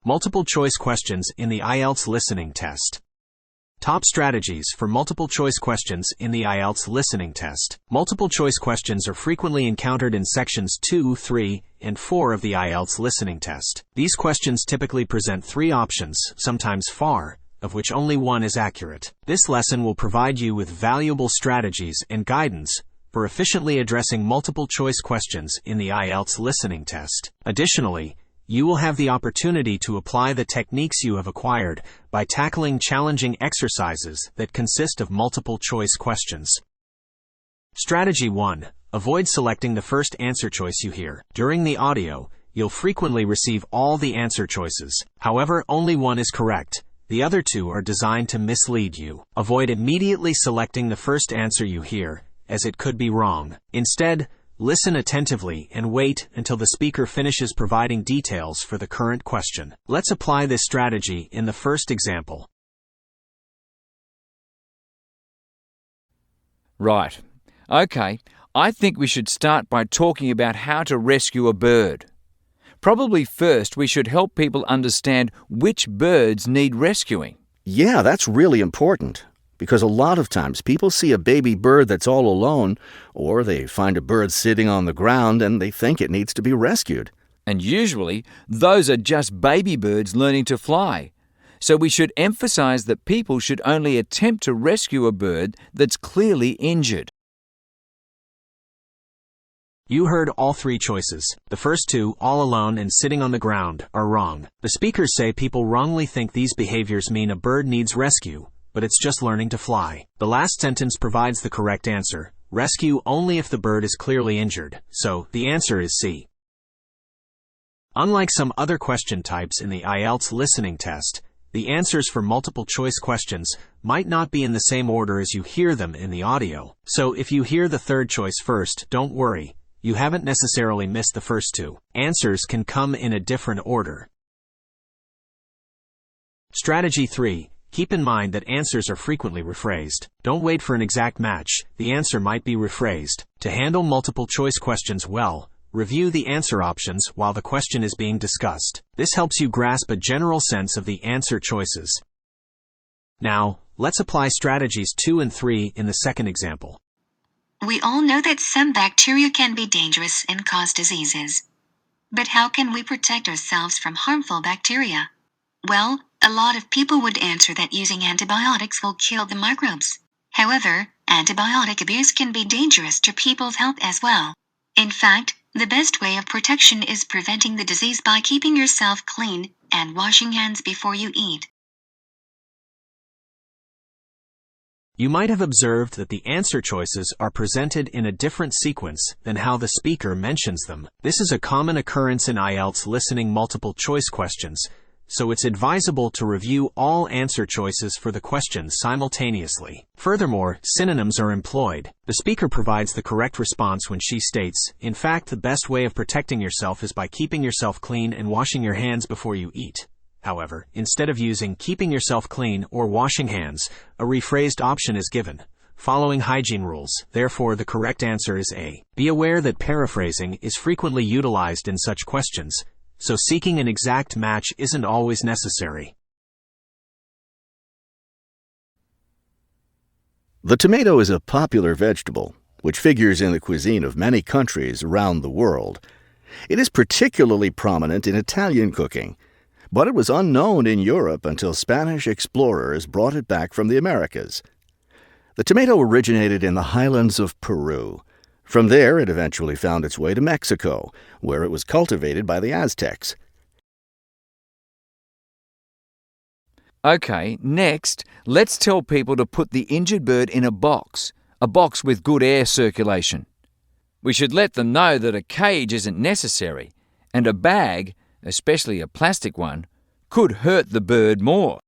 Multiple choice questions in the IELTS listening test. Top strategies for multiple choice questions in the IELTS listening test. Multiple choice questions are frequently encountered in sections 2, 3, and 4 of the IELTS listening test. These questions typically present 3 options, sometimes 4, of which only one is accurate. This lesson will provide you with valuable strategies and guidance for efficiently addressing multiple choice questions in the IELTS listening test. Additionally, you will have the opportunity to apply the techniques you have acquired by tackling challenging exercises that consist of multiple choice questions. Strategy 1. Avoid selecting the first answer choice you hear. During the audio, you'll frequently receive all the answer choices. However, only one is correct. The other 2 are designed to mislead you. Avoid immediately selecting the first answer you hear, as it could be wrong. Instead, listen attentively and wait until the speaker finishes providing details for the current question. Let's apply this strategy in the first example. Right. Okay, I think we should start by talking about how to rescue a bird. Probably first we should help people understand which birds need rescuing. Yeah, that's really important. Because a lot of times people see a baby bird that's all alone, or they find a bird sitting on the ground and they think it needs to be rescued. And usually, those are just baby birds learning to fly. So we should emphasize that people should only attempt to rescue a bird that's clearly injured. You heard all 3 choices. The first 2, all alone and sitting on the ground, are wrong. The speakers say people wrongly think these behaviors mean a bird needs rescue, but it's just learning to fly. The last sentence provides the correct answer. Rescue only if the bird is clearly injured. So, the answer is C. Unlike some other question types in the IELTS listening test, the answers for multiple choice questions might not be in the same order as you hear them in the audio. So, if you hear the third choice first, don't worry. You haven't necessarily missed the first 2. Answers can come in a different order. Strategy 3. Keep in mind that answers are frequently rephrased. Don't wait for an exact match. The answer might be rephrased. To handle multiple choice questions well, review the answer options while the question is being discussed. This helps you grasp a general sense of the answer choices. Now, let's apply strategies 2 and 3 in the second example. We all know that some bacteria can be dangerous and cause diseases. But how can we protect ourselves from harmful bacteria? Well, a lot of people would answer that using antibiotics will kill the microbes. However, antibiotic abuse can be dangerous to people's health as well. In fact, the best way of protection is preventing the disease by keeping yourself clean and washing hands before you eat. You might have observed that the answer choices are presented in a different sequence than how the speaker mentions them. This is a common occurrence in IELTS listening multiple choice questions, so it's advisable to review all answer choices for the question simultaneously. Furthermore, synonyms are employed. The speaker provides the correct response when she states, "In fact, the best way of protecting yourself is by keeping yourself clean and washing your hands before you eat." However, instead of using keeping yourself clean or washing hands, a rephrased option is given, following hygiene rules. Therefore, the correct answer is A. Be aware that paraphrasing is frequently utilized in such questions, so seeking an exact match isn't always necessary. The tomato is a popular vegetable, which figures in the cuisine of many countries around the world. It is particularly prominent in Italian cooking, but it was unknown in Europe until Spanish explorers brought it back from the Americas. The tomato originated in the highlands of Peru. From there, it eventually found its way to Mexico, where it was cultivated by the Aztecs. Okay, next, let's tell people to put the injured bird in a box with good air circulation. We should let them know that a cage isn't necessary, and a bag, especially a plastic one, could hurt the bird more.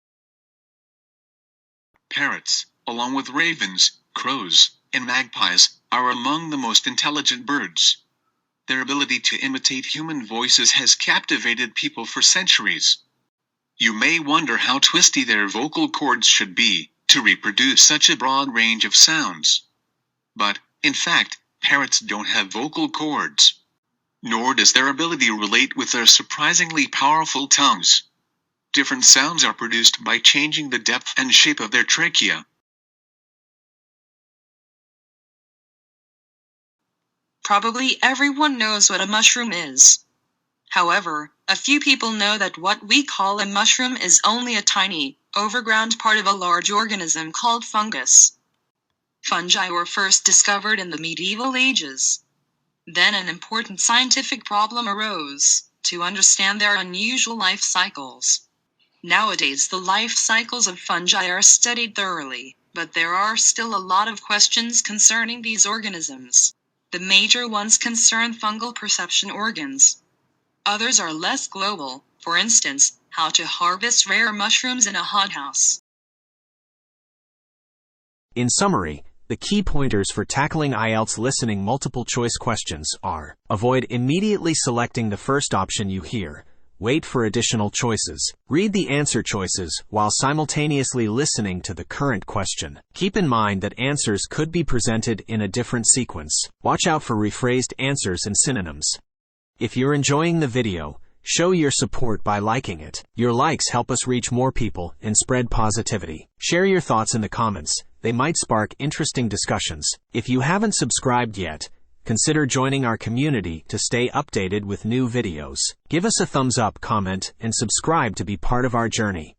Parrots, along with ravens, crows, and magpies, are among the most intelligent birds. Their ability to imitate human voices has captivated people for centuries. You may wonder how twisty their vocal cords should be to reproduce such a broad range of sounds. But, in fact, parrots don't have vocal cords. Nor does their ability relate with their surprisingly powerful tongues. Different sounds are produced by changing the depth and shape of their trachea. Probably everyone knows what a mushroom is. However, a few people know that what we call a mushroom is only a tiny, overground part of a large organism called fungus. Fungi were first discovered in the medieval ages. Then an important scientific problem arose, to understand their unusual life cycles. Nowadays the life cycles of fungi are studied thoroughly, but there are still a lot of questions concerning these organisms. The major ones concern fungal perception organs. Others are less global, for instance, how to harvest rare mushrooms in a hothouse. In summary, the key pointers for tackling IELTS listening multiple choice questions are: avoid immediately selecting the first option you hear. Wait for additional choices. Read the answer choices while simultaneously listening to the current question. Keep in mind that answers could be presented in a different sequence. Watch out for rephrased answers and synonyms. If you're enjoying the video, show your support by liking it. Your likes help us reach more people and spread positivity. Share your thoughts in the comments. They might spark interesting discussions. If you haven't subscribed yet, consider joining our community to stay updated with new videos. Give us a thumbs up, comment, and subscribe to be part of our journey.